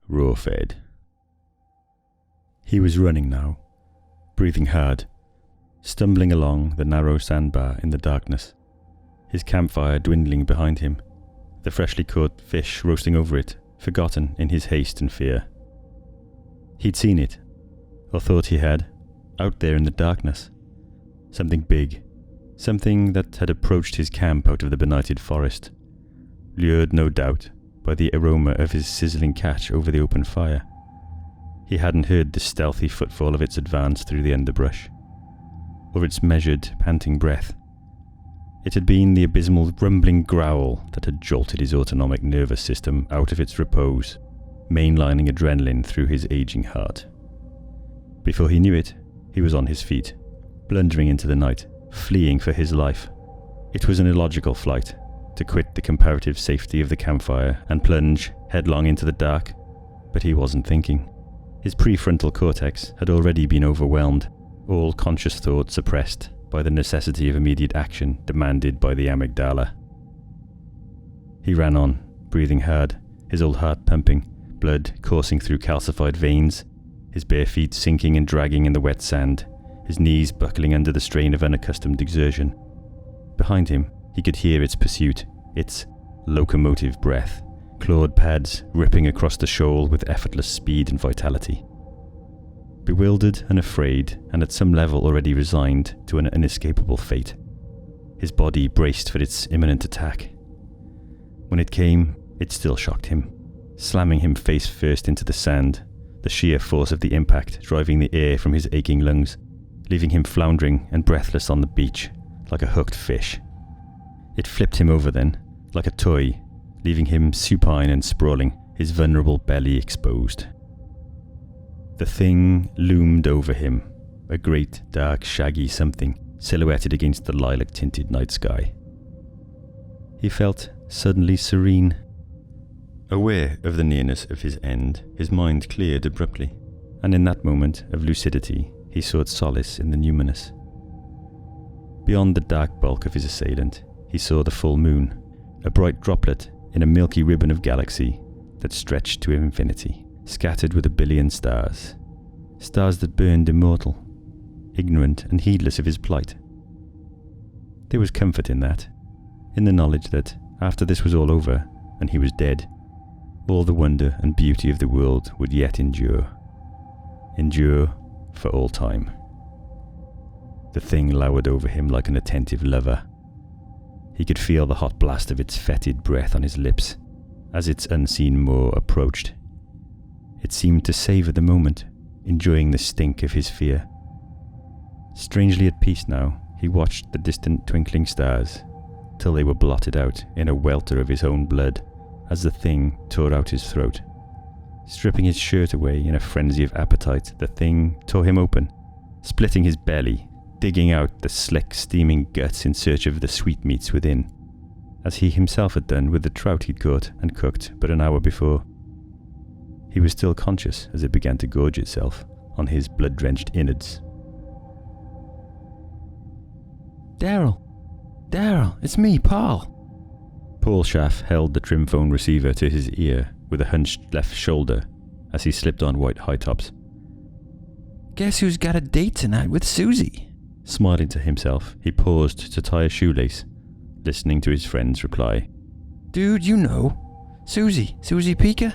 raw-fed. He was running now, breathing hard, stumbling along the narrow sandbar in the darkness, his campfire dwindling behind him, the freshly caught fish roasting over it, forgotten in his haste and fear. He'd seen it, or thought he had, out there in the darkness. Something big, something that had approached his camp out of the benighted forest, lured no doubt by the aroma of his sizzling catch over the open fire. He hadn't heard the stealthy footfall of its advance through the underbrush, or its measured, panting breath. It had been the abysmal rumbling growl that had jolted his autonomic nervous system out of its repose, mainlining adrenaline through his aging heart. Before he knew it, he was on his feet, blundering into the night, fleeing for his life. It was an illogical flight, to quit the comparative safety of the campfire and plunge headlong into the dark, but he wasn't thinking. His prefrontal cortex had already been overwhelmed, all conscious thought suppressed by the necessity of immediate action demanded by the amygdala. He ran on, breathing hard, his old heart pumping, blood coursing through calcified veins, his bare feet sinking and dragging in the wet sand, his knees buckling under the strain of unaccustomed exertion. Behind him, he could hear its pursuit, its locomotive breath, clawed pads ripping across the shoal with effortless speed and vitality. Bewildered and afraid, and at some level already resigned to an inescapable fate, his body braced for its imminent attack. When it came, it still shocked him, slamming him face first into the sand, the sheer force of the impact driving the air from his aching lungs, leaving him floundering and breathless on the beach, like a hooked fish. It flipped him over then, like a toy, leaving him supine and sprawling, his vulnerable belly exposed. The thing loomed over him, a great, dark, shaggy something silhouetted against the lilac-tinted night sky. He felt suddenly serene. Aware of the nearness of his end, his mind cleared abruptly, and in that moment of lucidity, he sought solace in the numinous. Beyond the dark bulk of his assailant, he saw the full moon, a bright droplet in a milky ribbon of galaxy that stretched to infinity, scattered with a billion stars. Stars that burned immortal, ignorant and heedless of his plight. There was comfort in that, in the knowledge that, after this was all over, and he was dead, all the wonder and beauty of the world would yet endure. Endure for all time. The thing lowered over him like an attentive lover. He could feel the hot blast of its fetid breath on his lips as its unseen maw approached. It seemed to savor the moment, enjoying the stink of his fear. Strangely at peace now, he watched the distant twinkling stars, till they were blotted out in a welter of his own blood as the thing tore out his throat. Stripping his shirt away in a frenzy of appetite, the thing tore him open, splitting his belly, digging out the slick, steaming guts in search of the sweetmeats within, as he himself had done with the trout he'd caught and cooked but an hour before. He was still conscious as it began to gorge itself on his blood-drenched innards. Daryl, it's me, Paul. Paul Schaff held the trim phone receiver to his ear with a hunched left shoulder as he slipped on white high tops. Guess who's got a date tonight with Susie? Smiling to himself, he paused to tie a shoelace, listening to his friend's reply. Dude, you know. Susie Pika?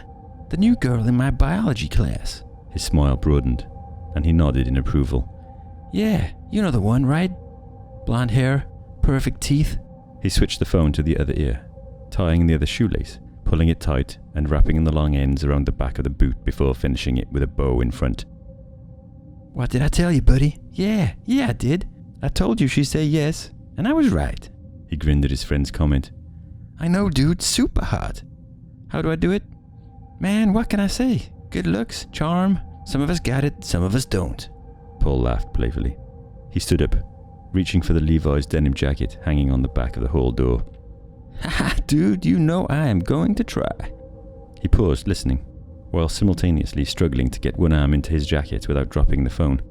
The new girl in my biology class. His smile broadened, and he nodded in approval. Yeah, you know the one, right? Blonde hair, perfect teeth. He switched the phone to the other ear, tying the other shoelace, pulling it tight and wrapping in the long ends around the back of the boot before finishing it with a bow in front. What did I tell you, buddy? Yeah, I did. I told you she'd say yes, and I was right. He grinned at his friend's comment. I know, dude, super hot. How do I do it? Man, what can I say? Good looks, charm. Some of us got it, some of us don't. Paul laughed playfully. He stood up, reaching for the Levi's denim jacket hanging on the back of the hall door. Haha, dude, you know I am going to try. He paused, listening, while simultaneously struggling to get one arm into his jacket without dropping the phone.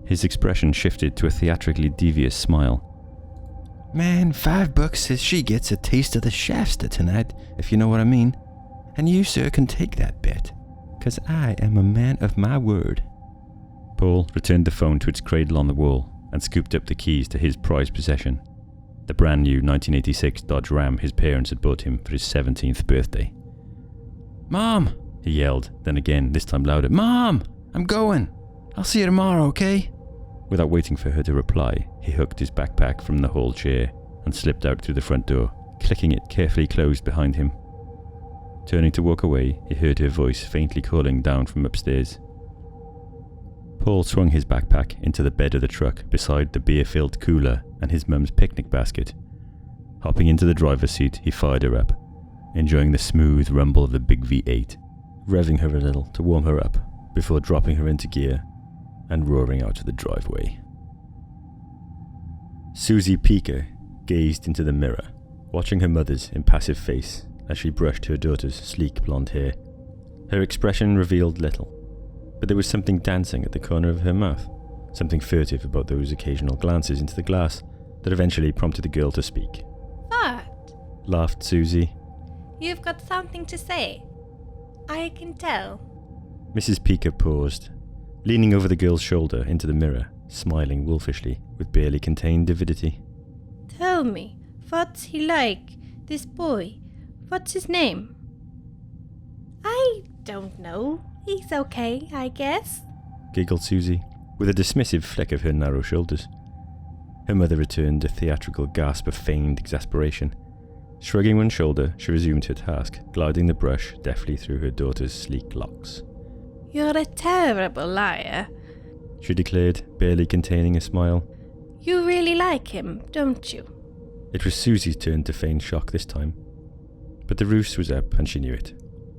His expression shifted to a theatrically devious smile. Man, $5 says she gets a taste of the Shasta tonight, if you know what I mean. And you, sir, can take that bet. 'cause I am a man of my word. Paul returned the phone to its cradle on the wall and scooped up the keys to his prized possession, the brand new 1986 Dodge Ram his parents had bought him for his 17th birthday. Mom, he yelled, then again, this time louder. Mom, I'm going. I'll see you tomorrow, okay? Without waiting for her to reply, he hooked his backpack from the hall chair and slipped out through the front door, clicking it carefully closed behind him. Turning to walk away, he heard her voice faintly calling down from upstairs. Paul swung his backpack into the bed of the truck beside the beer-filled cooler and his mum's picnic basket. Hopping into the driver's seat, he fired her up, enjoying the smooth rumble of the big V8, revving her a little to warm her up before dropping her into gear and roaring out of the driveway. Susie Pica gazed into the mirror, watching her mother's impassive face as she brushed her daughter's sleek blonde hair. Her expression revealed little, but there was something dancing at the corner of her mouth, something furtive about those occasional glances into the glass that eventually prompted the girl to speak. What? Laughed Susie. You've got something to say. I can tell. Mrs. Pica paused, leaning over the girl's shoulder into the mirror, smiling wolfishly with barely contained avidity. Tell me, what's he like, this boy? What's his name? I don't know. He's okay, I guess. Giggled Susie, with a dismissive flick of her narrow shoulders. Her mother returned a theatrical gasp of feigned exasperation. Shrugging one shoulder, she resumed her task, gliding the brush deftly through her daughter's sleek locks. You're a terrible liar, she declared, barely containing a smile. You really like him, don't you? It was Susie's turn to feign shock this time. But the ruse was up and she knew it.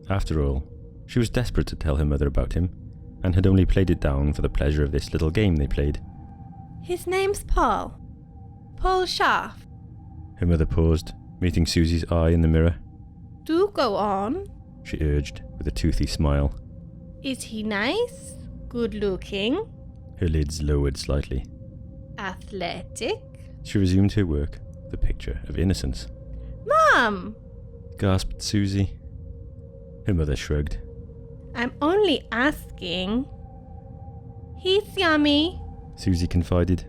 After all, she was desperate to tell her mother about him, and had only played it down for the pleasure of this little game they played. His name's Paul. Paul Schaff. Her mother paused, meeting Susie's eye in the mirror. Do go on, she urged with a toothy smile. Is he nice? Good looking? Her lids lowered slightly. Athletic? She resumed her work, the picture of innocence. Mom! Gasped Susie. Her mother shrugged. I'm only asking. He's yummy, Susie confided,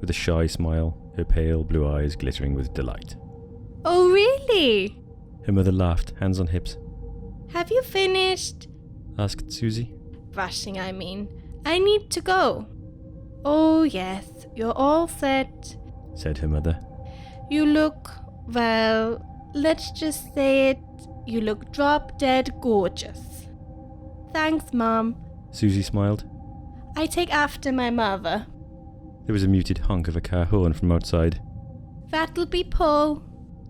with a shy smile, her pale blue eyes glittering with delight. Oh, really? Her mother laughed, hands on hips. Have you finished? Asked Susie. Brushing, I mean. I need to go. Oh, yes, you're all set, said her mother. You look, well, let's just say it, you look drop-dead gorgeous. Thanks, Mom. Susie smiled. I take after my mother. There was a muted honk of a car horn from outside. That'll be Paul,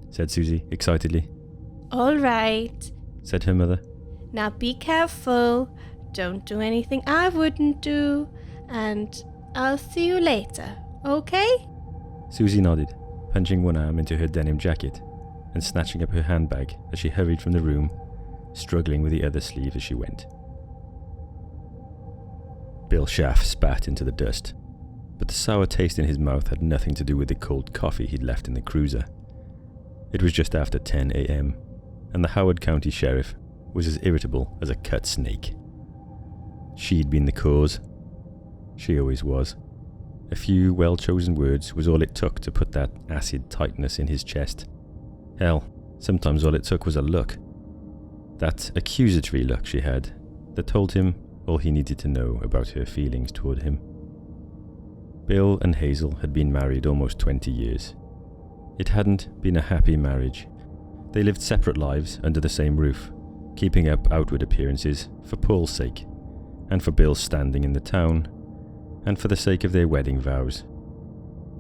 said Susie excitedly. All right, said her mother. Now be careful. Don't do anything I wouldn't do. And I'll see you later, okay? Susie nodded, punching one arm into her denim jacket and snatching up her handbag as she hurried from the room, struggling with the other sleeve as she went. Bill Schaff spat into the dust, but the sour taste in his mouth had nothing to do with the cold coffee he'd left in the cruiser. It was just after 10 a.m., and the Howard County Sheriff was as irritable as a cut snake. She'd been the cause. She always was. A few well-chosen words was all it took to put that acid tightness in his chest. Hell, sometimes all it took was a look. That accusatory look she had, that told him all he needed to know about her feelings toward him. Bill and Hazel had been married almost 20 years. It hadn't been a happy marriage. They lived separate lives under the same roof, keeping up outward appearances for Paul's sake, and for Bill's standing in the town, and for the sake of their wedding vows.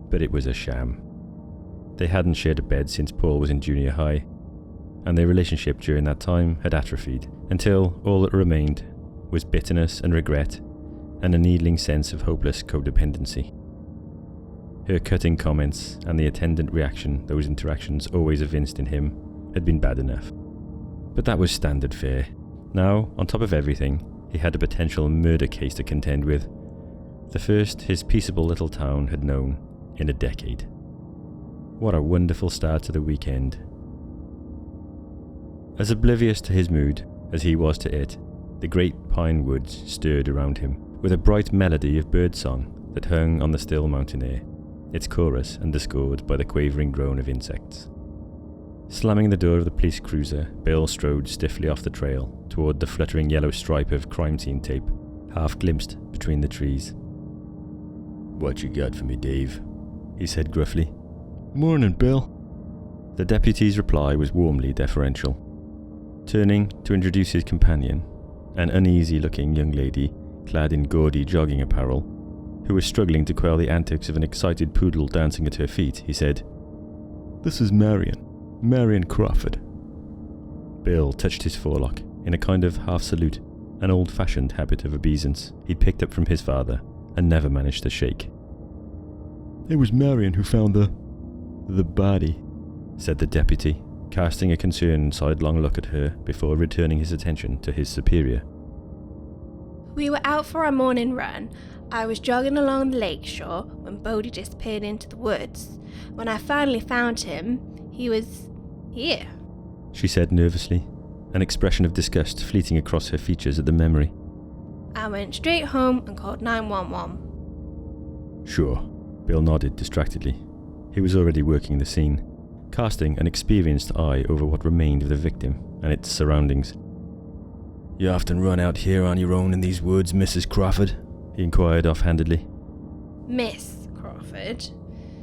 But it was a sham. They hadn't shared a bed since Paul was in junior high, and their relationship during that time had atrophied, until all that remained was bitterness and regret, and a needling sense of hopeless codependency. Her cutting comments and the attendant reaction those interactions always evinced in him had been bad enough. But that was standard fare. Now, on top of everything, he had a potential murder case to contend with, the first his peaceable little town had known in a decade. What a wonderful start to the weekend. As oblivious to his mood as he was to it, The great pine woods stirred around him, with a bright melody of birdsong that hung on the still mountain air, its chorus underscored by the quavering drone of insects. Slamming the door of the police cruiser, Bill strode stiffly off the trail toward the fluttering yellow stripe of crime scene tape, half glimpsed between the trees. "What you got for me, Dave?" he said gruffly. "Morning, Bill." The deputy's reply was warmly deferential. Turning to introduce his companion, an uneasy-looking young lady clad in gaudy jogging apparel, who was struggling to quell the antics of an excited poodle dancing at her feet, he said, "This is Marion Crawford." Bill touched his forelock in a kind of half-salute, an old-fashioned habit of obeisance he'd picked up from his father and never managed to shake. "It was Marion who found the body," said the deputy, casting a concerned sidelong look at her before returning his attention to his superior. We were out for our morning run. I was jogging along the lake shore when Bodie disappeared into the woods. When I finally found him, he was here," she said nervously, an expression of disgust fleeting across her features at the memory. "I went straight home and called 911. "Sure," Bill nodded distractedly. He was already working the scene, casting an experienced eye over what remained of the victim and its surroundings. "You often run out here on your own in these woods, Mrs. Crawford?" he inquired offhandedly. Miss Crawford.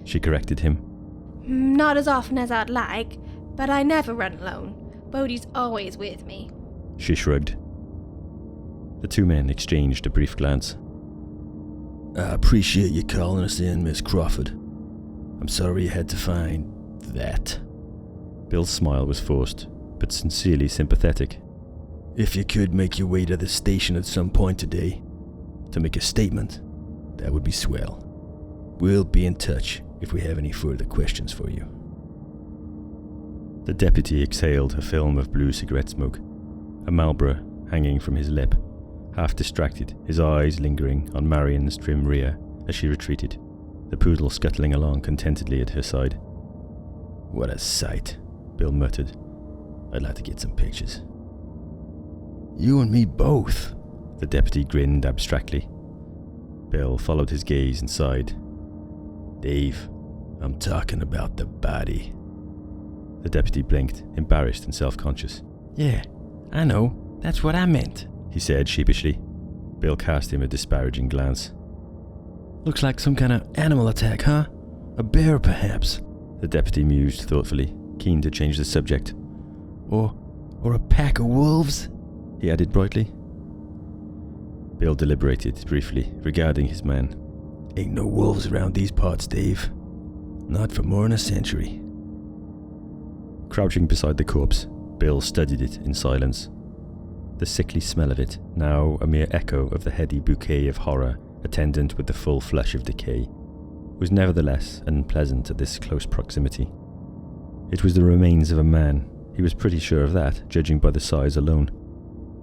She corrected him. Not as often as I'd like, but I never run alone. Bodie's always with me." She shrugged. The two men exchanged a brief glance. "I appreciate you calling us in, Miss Crawford. I'm sorry you had to find that." Bill's smile was forced, but sincerely sympathetic. "If you could make your way to the station at some point today to make a statement, that would be swell. We'll be in touch if we have any further questions for you." The deputy exhaled a film of blue cigarette smoke, a Marlboro hanging from his lip, half distracted, his eyes lingering on Marion's trim rear as she retreated, the poodle scuttling along contentedly at her side. "What a sight," Bill muttered. "I'd like to get some pictures." "You and me both," the deputy grinned abstractly. Bill followed his gaze and sighed. "Dave, I'm talking about the body." The deputy blinked, embarrassed and self-conscious. "Yeah, I know. That's what I meant," he said sheepishly. Bill cast him a disparaging glance. "Looks like some kind of animal attack, huh? A bear, perhaps?" The deputy mused thoughtfully, keen to change the subject. Or a pack of wolves?" he added brightly. Bill deliberated briefly, regarding his man. "Ain't no wolves around these parts, Dave. Not for more'n a century." Crouching beside the corpse, Bill studied it in silence. The sickly smell of it, now a mere echo of the heady bouquet of horror attendant with the full flush of decay, was nevertheless unpleasant at this close proximity. It was the remains of a man, he was pretty sure of that, judging by the size alone.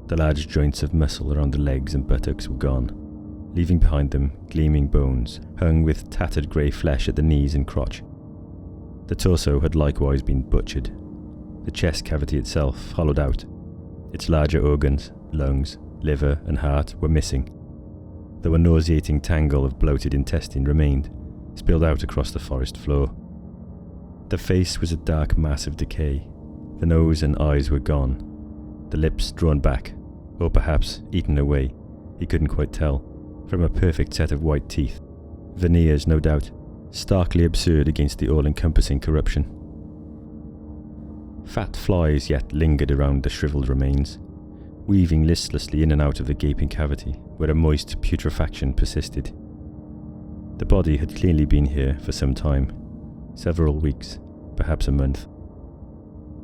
The large joints of muscle around the legs and buttocks were gone, leaving behind them gleaming bones, hung with tattered grey flesh at the knees and crotch. The torso had likewise been butchered, the chest cavity itself hollowed out. Its larger organs, lungs, liver and heart were missing, though a nauseating tangle of bloated intestine remained, spilled out across the forest floor. The face was a dark mass of decay. The nose and eyes were gone, the lips drawn back, or perhaps eaten away, he couldn't quite tell, from a perfect set of white teeth. Veneers, no doubt, starkly absurd against the all-encompassing corruption. Fat flies yet lingered around the shriveled remains, weaving listlessly in and out of the gaping cavity where a moist putrefaction persisted. The body had clearly been here for some time, several weeks, perhaps a month.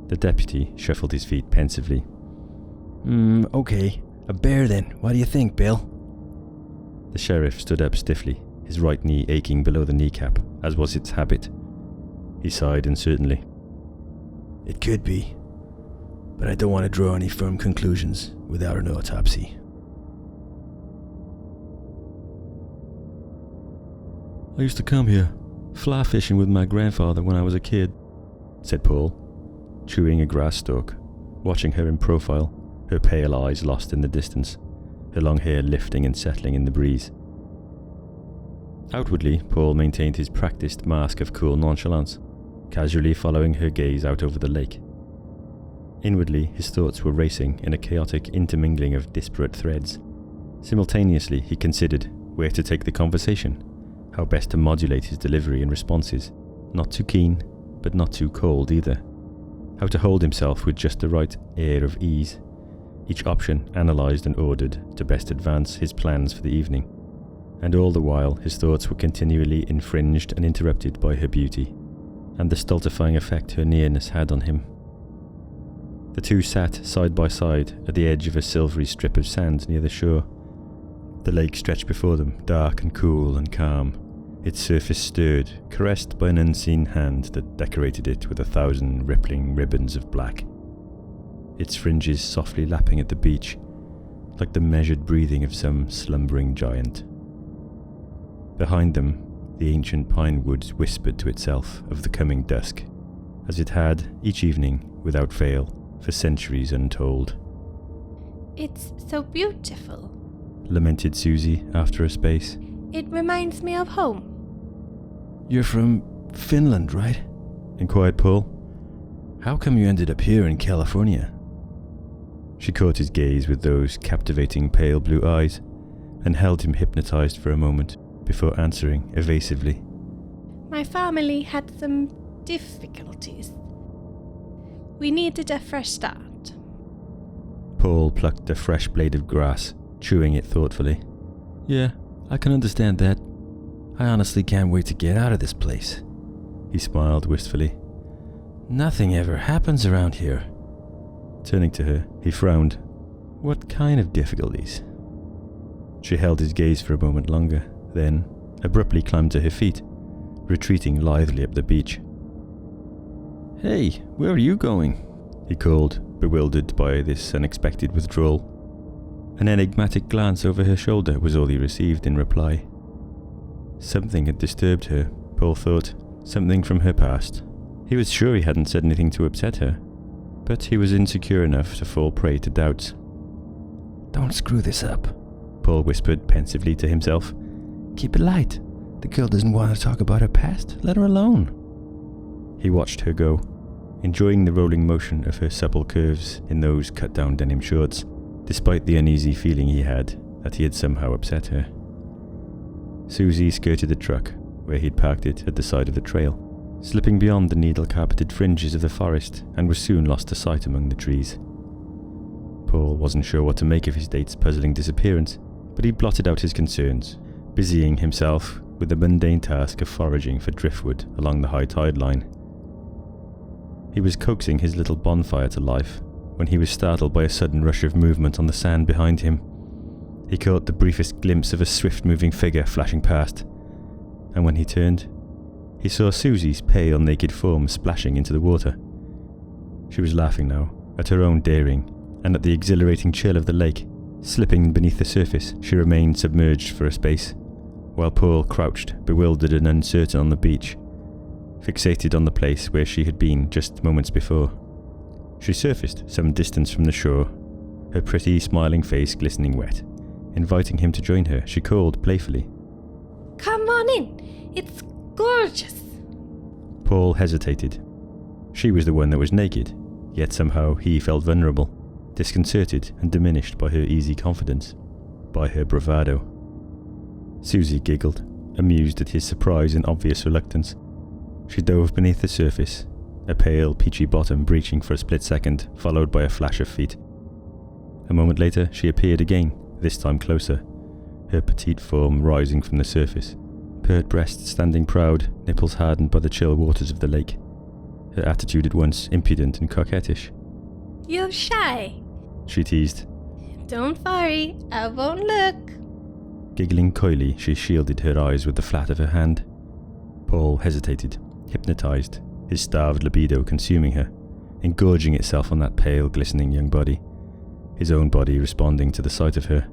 The deputy shuffled his feet pensively. Okay. A bear then. What do you think, Bill?" The sheriff stood up stiffly, his right knee aching below the kneecap, as was its habit. He sighed uncertainly. "It could be, but I don't want to draw any firm conclusions without an autopsy." "I used to come here, fly fishing with my grandfather when I was a kid," said Paul, chewing a grass stalk, watching her in profile, her pale eyes lost in the distance, her long hair lifting and settling in the breeze. Outwardly, Paul maintained his practiced mask of cool nonchalance, casually following her gaze out over the lake. Inwardly, his thoughts were racing in a chaotic intermingling of disparate threads. Simultaneously, he considered where to take the conversation, how best to modulate his delivery and responses, not too keen, but not too cold either, how to hold himself with just the right air of ease, each option analysed and ordered to best advance his plans for the evening. And all the while, his thoughts were continually infringed and interrupted by her beauty, and the stultifying effect her nearness had on him. The two sat side by side at the edge of a silvery strip of sand near the shore. The lake stretched before them, dark and cool and calm, its surface stirred, caressed by an unseen hand that decorated it with 1,000 rippling ribbons of black, its fringes softly lapping at the beach, like the measured breathing of some slumbering giant. Behind them, the ancient pine woods whispered to itself of the coming dusk, as it had each evening, without fail, for centuries untold. It's so beautiful, lamented Susie after a space. It reminds me of home. You're from Finland, right? Inquired Paul. How come you ended up here in California? She caught his gaze with those captivating pale blue eyes, and held him hypnotized for a moment, before answering evasively. My family had some difficulties. We needed a fresh start. Paul plucked a fresh blade of grass, chewing it thoughtfully. Yeah, I can understand that. I honestly can't wait to get out of this place. He smiled wistfully. Nothing ever happens around here. Turning to her, he frowned. What kind of difficulties? She held his gaze for a moment longer, then abruptly climbed to her feet, retreating lithely up the beach. Hey, where are you going? He called, bewildered by this unexpected withdrawal. An enigmatic glance over her shoulder was all he received in reply. Something had disturbed her, Paul thought, something from her past. He was sure he hadn't said anything to upset her, but he was insecure enough to fall prey to doubts. Don't screw this up, Paul whispered pensively to himself. Keep it light. The girl doesn't want to talk about her past. Let her alone. He watched her go, enjoying the rolling motion of her supple curves in those cut-down denim shorts, despite the uneasy feeling he had that he had somehow upset her. Susie skirted the truck, where he'd parked it at the side of the trail, slipping beyond the needle-carpeted fringes of the forest, and was soon lost to sight among the trees. Paul wasn't sure what to make of his date's puzzling disappearance, but he blotted out his concerns, busying himself with the mundane task of foraging for driftwood along the high tide line. He was coaxing his little bonfire to life when he was startled by a sudden rush of movement on the sand behind him. He caught the briefest glimpse of a swift-moving figure flashing past, and when he turned, he saw Susie's pale, naked form splashing into the water. She was laughing now, at her own daring, and at the exhilarating chill of the lake. Slipping beneath the surface, she remained submerged for a space, while Paul crouched, bewildered and uncertain on the beach, fixated on the place where she had been just moments before. She surfaced some distance from the shore, her pretty, smiling face glistening wet. Inviting him to join her, she called playfully. Come on in. It's gorgeous. Paul hesitated. She was the one that was naked, yet somehow he felt vulnerable, disconcerted and diminished by her easy confidence, by her bravado. Susie giggled, amused at his surprise and obvious reluctance. She dove beneath the surface, a pale, peachy bottom breaching for a split second, followed by a flash of feet. A moment later, she appeared again, this time closer, her petite form rising from the surface, pert breasts standing proud, nipples hardened by the chill waters of the lake, her attitude at once impudent and coquettish. You're shy, she teased. Don't worry, I won't look. Giggling coyly, she shielded her eyes with the flat of her hand. Paul hesitated, hypnotized, his starved libido consuming her, engorging itself on that pale, glistening young body, his own body responding to the sight of her.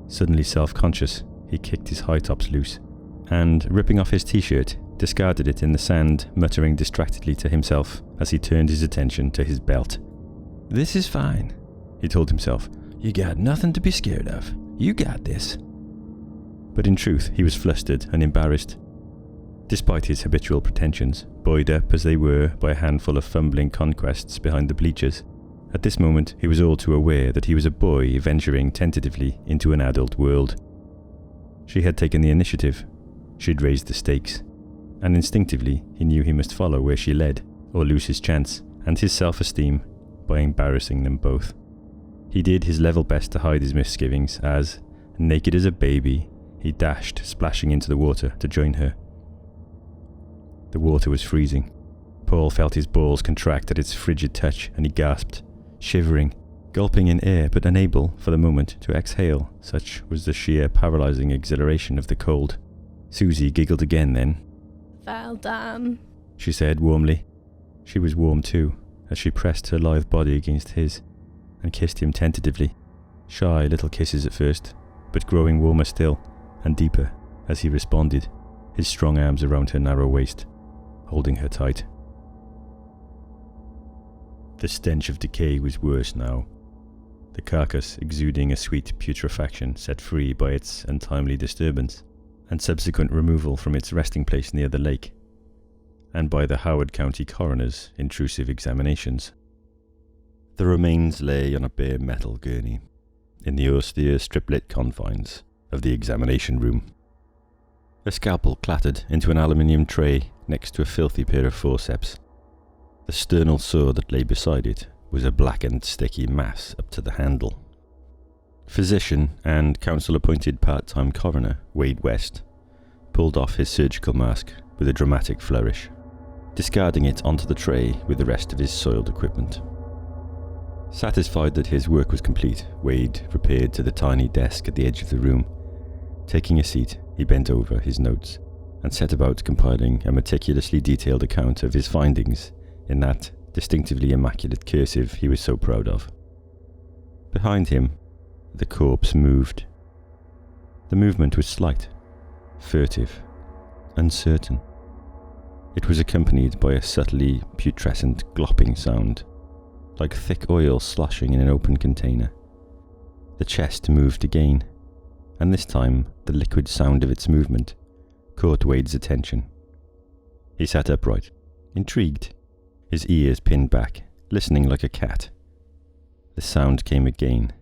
Suddenly self-conscious, he kicked his high tops loose, and, ripping off his t-shirt, discarded it in the sand, muttering distractedly to himself as he turned his attention to his belt. This is fine, he told himself. You got nothing to be scared of. You got this. But in truth, he was flustered and embarrassed. Despite his habitual pretensions, buoyed up as they were by a handful of fumbling conquests behind the bleachers, at this moment he was all too aware that he was a boy venturing tentatively into an adult world. She had taken the initiative. She'd raised the stakes. And instinctively he knew he must follow where she led, or lose his chance and his self-esteem by embarrassing them both. He did his level best to hide his misgivings as, naked as a baby, he dashed splashing into the water to join her. The water was freezing. Paul felt his balls contract at its frigid touch and he gasped, shivering, gulping in air but unable, for the moment, to exhale, such was the sheer paralysing exhilaration of the cold. Susie giggled again then. Well done, she said warmly. She was warm too, as she pressed her lithe body against his, and kissed him tentatively. Shy little kisses at first, but growing warmer still, and deeper, as he responded, his strong arms around her narrow waist, holding her tight. The stench of decay was worse now, the carcass exuding a sweet putrefaction set free by its untimely disturbance, and subsequent removal from its resting place near the lake, and by the Howard County coroner's intrusive examinations. The remains lay on a bare metal gurney, in the austere strip-lit confines of the examination room. A scalpel clattered into an aluminium tray next to a filthy pair of forceps. The sternal saw that lay beside it was a blackened, sticky mass up to the handle. Physician and council-appointed part-time coroner, Wade West, pulled off his surgical mask with a dramatic flourish, discarding it onto the tray with the rest of his soiled equipment. Satisfied that his work was complete, Wade repaired to the tiny desk at the edge of the room. Taking a seat, he bent over his notes and set about compiling a meticulously detailed account of his findings in that distinctively immaculate cursive he was so proud of. Behind him, the corpse moved. The movement was slight, furtive, uncertain. It was accompanied by a subtly putrescent glopping sound, like thick oil sloshing in an open container. The chest moved again, and this time the liquid sound of its movement caught Wade's attention. He sat upright, intrigued, his ears pinned back, listening like a cat. The sound came again,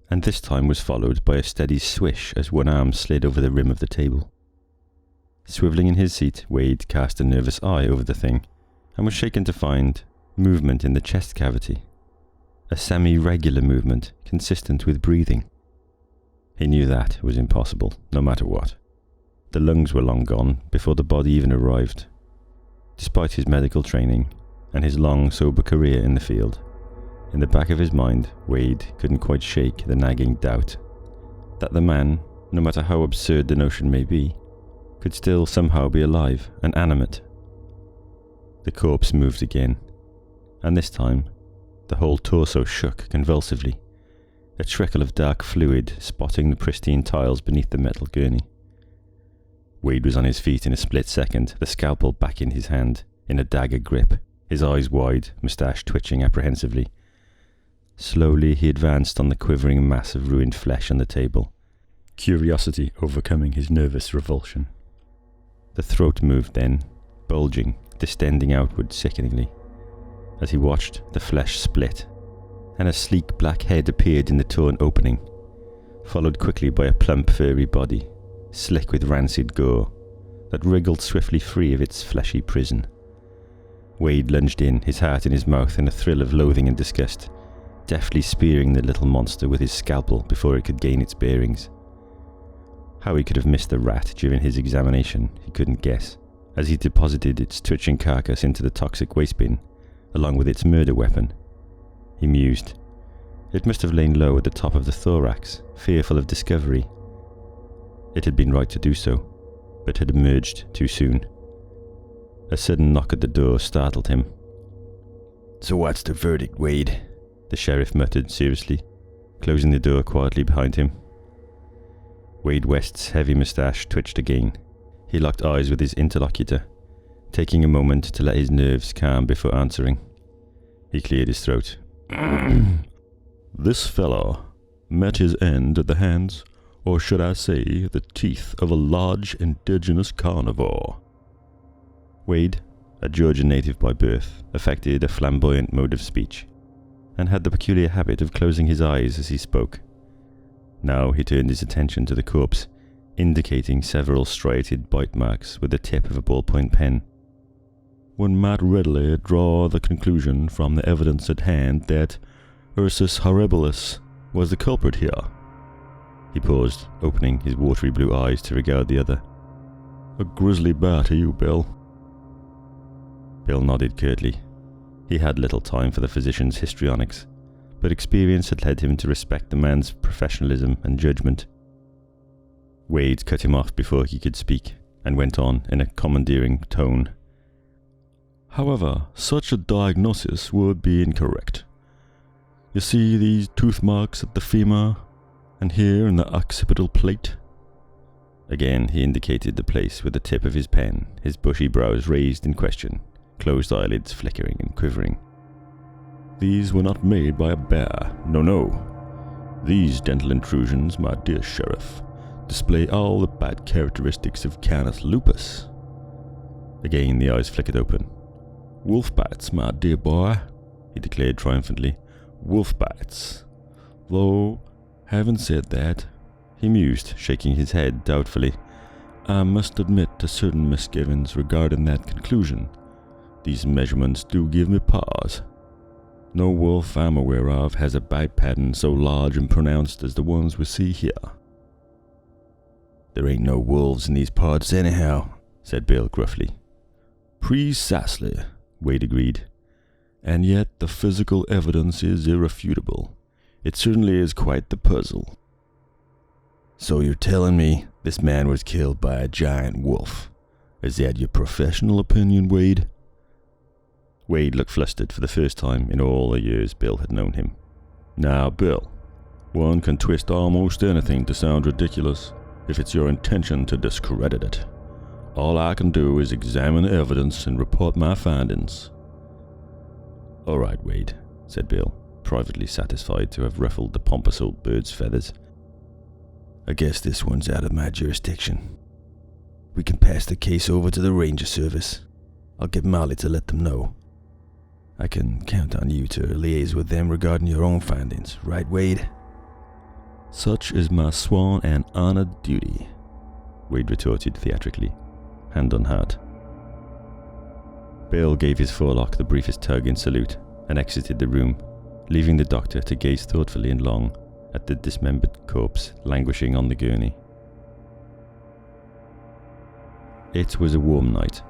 and this time was followed by a steady swish as one arm slid over the rim of the table. Swivelling in his seat, Wade cast a nervous eye over the thing, and was shaken to find movement in the chest cavity, a semi-regular movement consistent with breathing. He knew that was impossible, no matter what. The lungs were long gone before the body even arrived. Despite his medical training and his long, sober career in the field, in the back of his mind, Wade couldn't quite shake the nagging doubt that the man, no matter how absurd the notion may be, could still somehow be alive and animate. The corpse moved again, and this time the whole torso shook convulsively, a trickle of dark fluid spotting the pristine tiles beneath the metal gurney. Wade was on his feet in a split second, the scalpel back in his hand, in a dagger grip, his eyes wide, moustache twitching apprehensively. Slowly he advanced on the quivering mass of ruined flesh on the table, curiosity overcoming his nervous revulsion. The throat moved then, bulging, distending outward sickeningly. As he watched, the flesh split, and a sleek black head appeared in the torn opening, followed quickly by a plump furry body, slick with rancid gore, that wriggled swiftly free of its fleshy prison. Wade lunged in, his heart in his mouth in a thrill of loathing and disgust, deftly spearing the little monster with his scalpel before it could gain its bearings. How he could have missed the rat during his examination, he couldn't guess, as he deposited its twitching carcass into the toxic waste bin, along with its murder weapon. He mused. It must have lain low at the top of the thorax, fearful of discovery. It had been right to do so, but had emerged too soon. A sudden knock at the door startled him. "So what's the verdict, Wade?" the sheriff muttered seriously, closing the door quietly behind him. Wade West's heavy moustache twitched again. He locked eyes with his interlocutor, taking a moment to let his nerves calm before answering. He cleared his throat. This fellow met his end at the hands, or should I say, the teeth of a large indigenous carnivore. Wade, a Georgian native by birth, affected a flamboyant mode of speech, and had the peculiar habit of closing his eyes as he spoke. Now he turned his attention to the corpse, indicating several striated bite marks with the tip of a ballpoint pen. One might readily draw the conclusion from the evidence at hand that Ursus horribilis was the culprit here. He paused, opening his watery blue eyes to regard the other. A grisly bear to you, Bill. Bill nodded curtly. He had little time for the physician's histrionics, but experience had led him to respect the man's professionalism and judgment. Wade cut him off before he could speak, and went on in a commandeering tone. However, such a diagnosis would be incorrect. You see these tooth marks at the femur, and here in the occipital plate? Again he indicated the place with the tip of his pen, his bushy brows raised in question, closed eyelids flickering and quivering. These were not made by a bear, no. These dental intrusions, my dear sheriff, display all the bad characteristics of Canis lupus. Again the eyes flickered open. Wolf bites, my dear boy, he declared triumphantly. Wolf bites. Though, having said that, he mused, shaking his head doubtfully, I must admit to certain misgivings regarding that conclusion. These measurements do give me pause. No wolf I'm aware of has a bite pattern so large and pronounced as the ones we see here. There ain't no wolves in these parts anyhow, said Bill gruffly. Precisely, Wade agreed. And yet the physical evidence is irrefutable. It certainly is quite the puzzle. So you're telling me this man was killed by a giant wolf? Is that your professional opinion, Wade? Wade looked flustered for the first time in all the years Bill had known him. Now, Bill, one can twist almost anything to sound ridiculous if it's your intention to discredit it. All I can do is examine the evidence and report my findings. All right, Wade, said Bill, privately satisfied to have ruffled the pompous old bird's feathers. I guess this one's out of my jurisdiction. We can pass the case over to the Ranger Service. I'll get Molly to let them know. I can count on you to liaise with them regarding your own findings, right, Wade? Such is my sworn and honored duty, Wade retorted theatrically, hand on heart. Bill gave his forelock the briefest tug in salute and exited the room, leaving the doctor to gaze thoughtfully and long at the dismembered corpse languishing on the gurney. It was a warm night.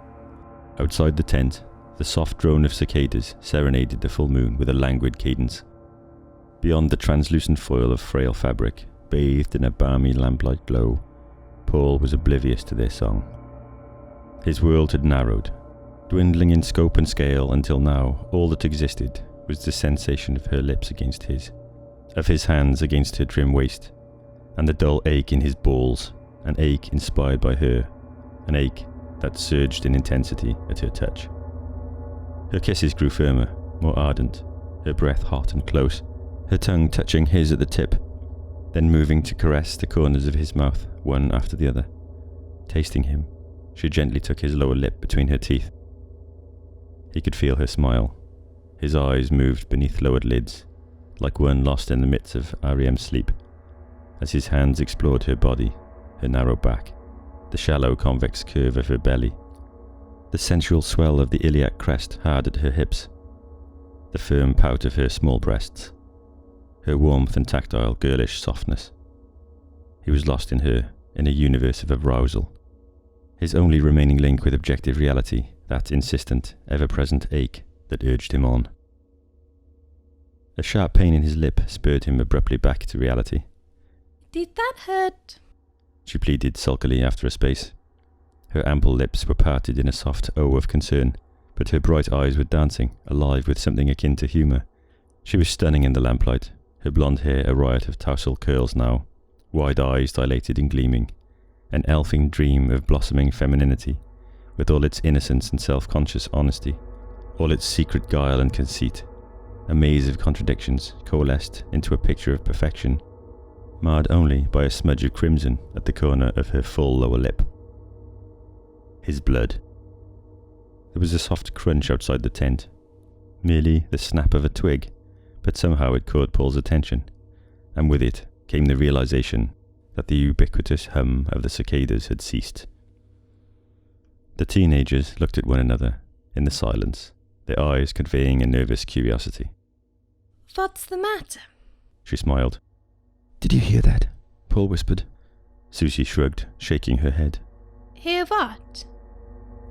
Outside the tent, the soft drone of cicadas serenaded the full moon with a languid cadence. Beyond the translucent foil of frail fabric, bathed in a balmy lamplight glow, Paul was oblivious to their song. His world had narrowed, dwindling in scope and scale until now all that existed was the sensation of her lips against his, of his hands against her trim waist, and the dull ache in his balls, an ache inspired by her, an ache that surged in intensity at her touch. Her kisses grew firmer, more ardent, her breath hot and close, her tongue touching his at the tip, then moving to caress the corners of his mouth, one after the other. Tasting him, she gently took his lower lip between her teeth. He could feel her smile. His eyes moved beneath lowered lids, like one lost in the midst of REM sleep, as his hands explored her body, her narrow back, the shallow convex curve of her belly, the sensual swell of the iliac crest hard at her hips, the firm pout of her small breasts, her warmth and tactile girlish softness. He was lost in her, in a universe of arousal. His only remaining link with objective reality, that insistent, ever-present ache that urged him on. A sharp pain in his lip spurred him abruptly back to reality. Did that hurt? She pleaded sulkily after a space. Her ample lips were parted in a soft O of concern, but her bright eyes were dancing, alive with something akin to humour. She was stunning in the lamplight, her blonde hair a riot of tousle curls now, wide eyes dilated and gleaming, an elfin dream of blossoming femininity, with all its innocence and self-conscious honesty, all its secret guile and conceit, a maze of contradictions coalesced into a picture of perfection, marred only by a smudge of crimson at the corner of her full lower lip. His blood. There was a soft crunch outside the tent, merely the snap of a twig, but somehow it caught Paul's attention, and with it came the realization that the ubiquitous hum of the cicadas had ceased. The teenagers looked at one another in the silence, their eyes conveying a nervous curiosity. What's the matter? She smiled. Did you hear that? Paul whispered. Susie shrugged, shaking her head. Hear what?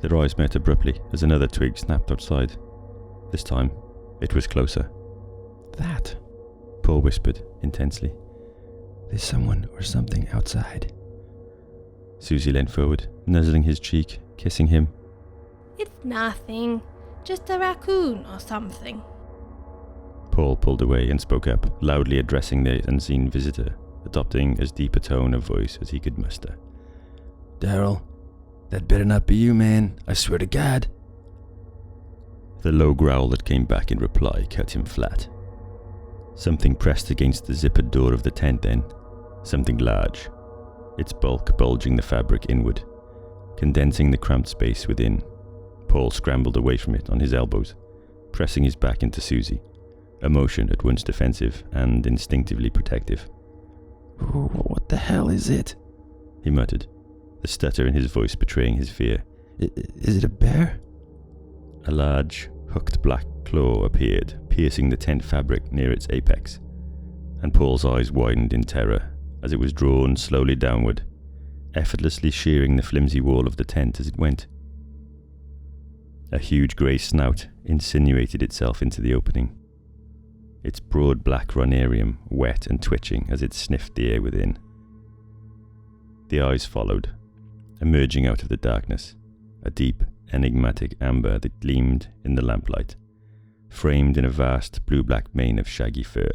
Their eyes met abruptly as another twig snapped outside. This time, it was closer. That, Paul whispered intensely. There's someone or something outside. Susie leant forward, nuzzling his cheek, kissing him. It's nothing. Just a raccoon or something. Paul pulled away and spoke up, loudly addressing the unseen visitor, adopting as deep a tone of voice as he could muster. Daryl, that better not be you, man. I swear to God. The low growl that came back in reply cut him flat. Something pressed against the zippered door of the tent then, something large, its bulk bulging the fabric inward, condensing the cramped space within. Paul scrambled away from it on his elbows, pressing his back into Susie, a motion at once defensive and instinctively protective. What the hell is it? He muttered, the stutter in his voice betraying his fear. Is it a bear? A large, hooked black claw appeared, piercing the tent fabric near its apex, and Paul's eyes widened in terror as it was drawn slowly downward, effortlessly shearing the flimsy wall of the tent as it went. A huge grey snout insinuated itself into the opening, its broad black rhinarium wet and twitching as it sniffed the air within. The eyes followed, emerging out of the darkness, a deep, enigmatic amber that gleamed in the lamplight, framed in a vast blue-black mane of shaggy fur.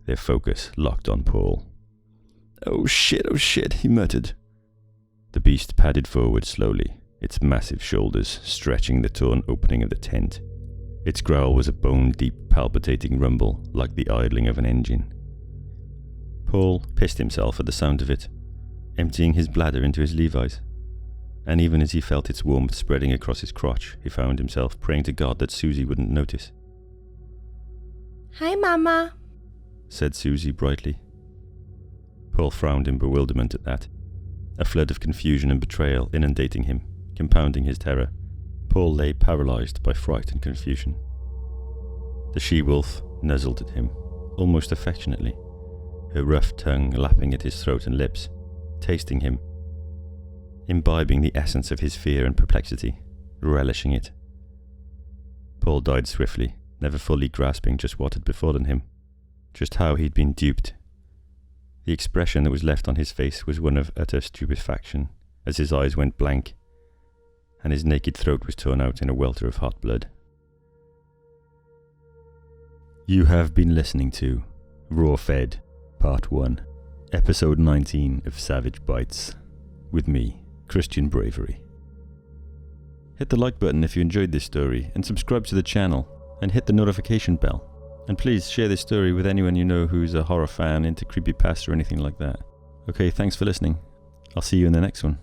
Their focus locked on Paul. Oh shit, he muttered. The beast padded forward slowly, its massive shoulders stretching the torn opening of the tent. Its growl was a bone-deep, palpitating rumble like the idling of an engine. Paul pissed himself at the sound of it, emptying his bladder into his Levi's. And even as he felt its warmth spreading across his crotch, he found himself praying to God that Susie wouldn't notice. Hi, Mama, said Susie brightly. Paul frowned in bewilderment at that, a flood of confusion and betrayal inundating him, compounding his terror. Paul lay paralysed by fright and confusion. The she-wolf nuzzled at him, almost affectionately, her rough tongue lapping at his throat and lips, tasting him, imbibing the essence of his fear and perplexity, relishing it. Paul died swiftly, never fully grasping just what had befallen him, just how he'd been duped. The expression that was left on his face was one of utter stupefaction, as his eyes went blank, and his naked throat was torn out in a welter of hot blood. You have been listening to Raw Fed, Part 1, Episode 19 of Savage Bites, with me, Christian Bravery. Hit the like button if you enjoyed this story, and subscribe to the channel, and hit the notification bell. And please share this story with anyone you know who's a horror fan, into creepypasta or anything like that. Okay, thanks for listening. I'll see you in the next one.